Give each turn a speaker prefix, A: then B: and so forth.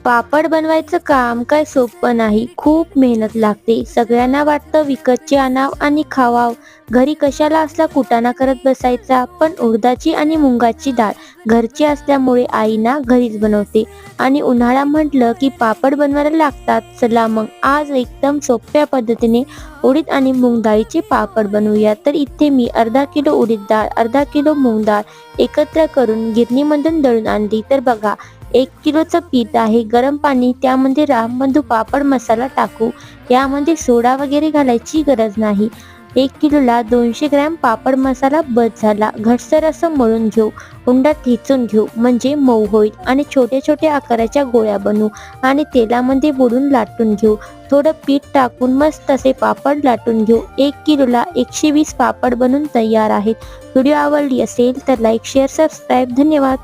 A: पापड बनवायचं काम काय सोपं नाही, खूप मेहनत लागते. सगळ्यांना वाटतं विकतचे आणावं आणि खावावं, घरी कशाला असला कुटाणा करत बसायचा. पण उडदाची आणि मुंगाची डाळ घरची असल्यामुळे आई ना घरीच बनवते. आणि उन्हाळा म्हटलं की पापड बनवायला लागतात. चला मग आज एकदम सोप्या पद्धतीने उडीद आणि मूग डाळीचे पापड बनवूया. तर इथे मी अर्धा किलो उडीद डाळ, अर्धा किलो मूग डाळ एकत्र करून गिरणीमधून दळून आणली. तर बघा, 1 किलोचं पीठ आहे. गरम पाणी, त्यामध्ये रामबंधू पापड मसाला टाकू. यामध्ये सोडा वगैरे घालायची गरज नाही. 1 किलोला 200 ग्रॅम पापड मसाला बस झाला. घटसर असं मळून घेऊ. उंडा ठेचून घेऊ म्हणजे मऊ होईल. आणि छोट्या छोट्या आकाराच्या गोळ्या बनवू आणि तेलामध्ये बुडून लाटून घेऊ. थोडं पीठ टाकून मस्त असे पापड लाटून घेऊ. 1 किलोला 120 पापड बनून तयार आहेत. व्हिडिओ आवडली असेल तर लाईक, शेअर, सबस्क्राईब. धन्यवाद.